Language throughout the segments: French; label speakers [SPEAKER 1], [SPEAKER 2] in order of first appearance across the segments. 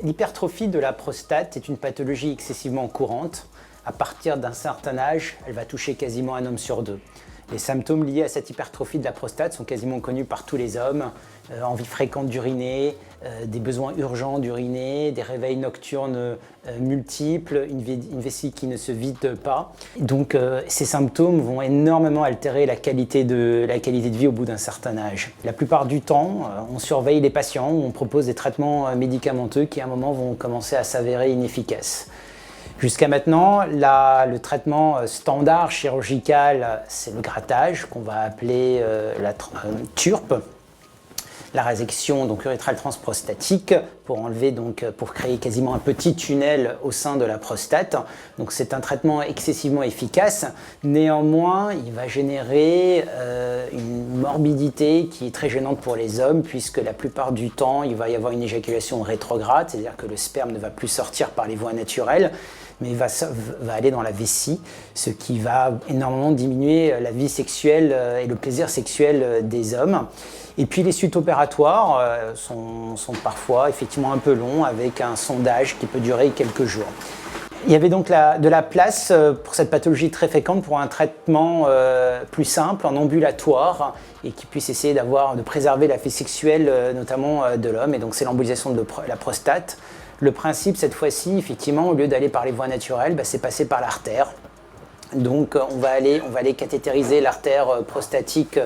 [SPEAKER 1] L'hypertrophie de la prostate est une pathologie excessivement courante. À partir d'un certain âge, elle va toucher quasiment un homme sur deux. Les symptômes liés à cette hypertrophie de la prostate sont quasiment connus par tous les hommes. Envie fréquente d'uriner, des besoins urgents d'uriner, des réveils nocturnes multiples, une vessie qui ne se vide pas. Donc ces symptômes vont énormément altérer la qualité de vie au bout d'un certain âge. La plupart du temps, on surveille les patients, on propose des traitements médicamenteux qui à un moment vont commencer à s'avérer inefficaces. Jusqu'à maintenant, le traitement standard chirurgical, c'est le grattage, qu'on va appeler la TURP, la résection donc urétrale transprostatique, pour créer quasiment un petit tunnel au sein de la prostate. Donc c'est un traitement excessivement efficace. Néanmoins, il va générer une morbidité qui est très gênante pour les hommes, puisque la plupart du temps, il va y avoir une éjaculation rétrograde, c'est-à-dire que le sperme ne va plus sortir par les voies naturelles, mais va aller dans la vessie, ce qui va énormément diminuer la vie sexuelle et le plaisir sexuel des hommes. Et puis les suites opératoires sont parfois effectivement un peu longs, avec un sondage qui peut durer quelques jours. Il y avait donc de la place pour cette pathologie très fréquente pour un traitement plus simple, en ambulatoire, et qui puisse essayer de préserver la vie sexuelle, notamment de l'homme, et donc c'est l'embolisation de la prostate. Le principe, cette fois-ci, effectivement, au lieu d'aller par les voies naturelles, c'est passer par l'artère. Donc on va aller cathétériser l'artère prostatique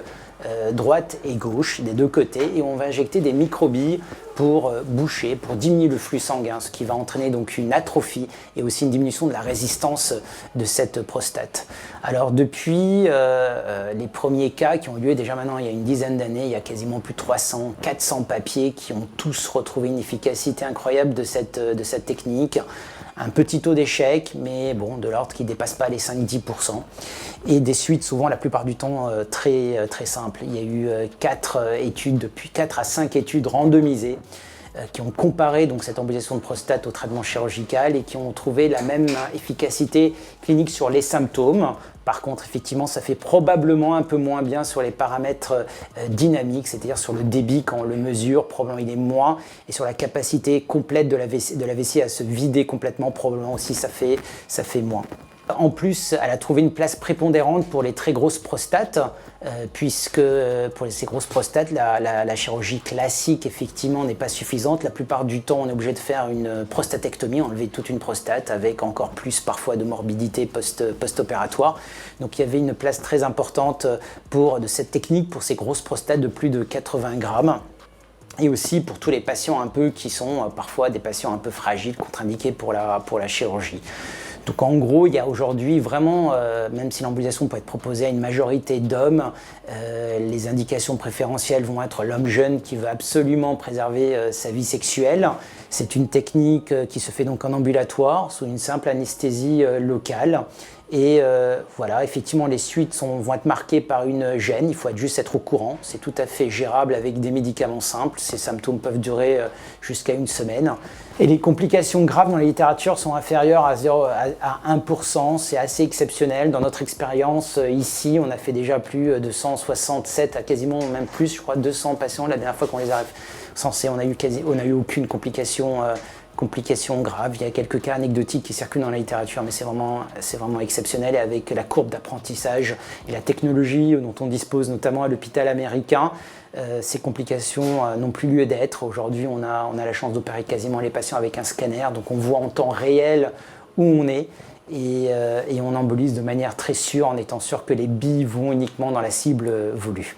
[SPEAKER 1] droite et gauche, des deux côtés, et on va injecter des microbilles pour boucher, pour diminuer le flux sanguin, ce qui va entraîner donc une atrophie et aussi une diminution de la résistance de cette prostate. Alors depuis les premiers cas qui ont eu lieu déjà maintenant il y a une dizaine d'années, il y a quasiment plus de 300, 400 papiers qui ont tous retrouvé une efficacité incroyable de cette technique. Un petit taux d'échec, mais bon, de l'ordre qui ne dépasse pas les 5-10%. Et des suites, souvent, la plupart du temps, très simples. Il y a eu 4 à 5 études randomisées qui ont comparé donc, cette embolisation de prostate au traitement chirurgical et qui ont trouvé la même efficacité clinique sur les symptômes. Par contre, effectivement, ça fait probablement un peu moins bien sur les paramètres dynamiques, c'est-à-dire sur le débit quand on le mesure, probablement il est moins, et sur la capacité complète de la vessie à se vider complètement, probablement aussi ça fait moins. En plus, elle a trouvé une place prépondérante pour les très grosses prostates, puisque pour ces grosses prostates, la chirurgie classique, effectivement, n'est pas suffisante. La plupart du temps, on est obligé de faire une prostatectomie, enlever toute une prostate, avec encore plus parfois de morbidité post-opératoire. Donc il y avait une place très importante de cette technique pour ces grosses prostates de plus de 80 grammes. Et aussi pour tous les patients qui sont parfois des patients un peu fragiles, contre-indiqués pour la chirurgie. Donc en gros, il y a aujourd'hui vraiment, même si l'embolisation peut être proposée à une majorité d'hommes, les indications préférentielles vont être l'homme jeune qui veut absolument préserver sa vie sexuelle. C'est une technique qui se fait donc en ambulatoire, sous une simple anesthésie locale. Et voilà, effectivement, les suites vont être marquées par une gêne, il faut juste être au courant. C'est tout à fait gérable avec des médicaments simples. Ces symptômes peuvent durer jusqu'à une semaine. Et les complications graves dans la littérature sont inférieures à 1%, c'est assez exceptionnel. Dans notre expérience, ici, on a fait déjà plus de 167 à quasiment même plus, je crois 200 patients. La dernière fois qu'on les a censés, on a eu aucune complication grave. Il y a quelques cas anecdotiques qui circulent dans la littérature, mais c'est vraiment exceptionnel. Et avec la courbe d'apprentissage et la technologie dont on dispose, notamment à l'hôpital américain, ces complications n'ont plus lieu d'être. Aujourd'hui, on a la chance d'opérer quasiment les patients avec un scanner, donc on voit en temps réel où on est. Et on embolise de manière très sûre, en étant sûr que les billes vont uniquement dans la cible voulue.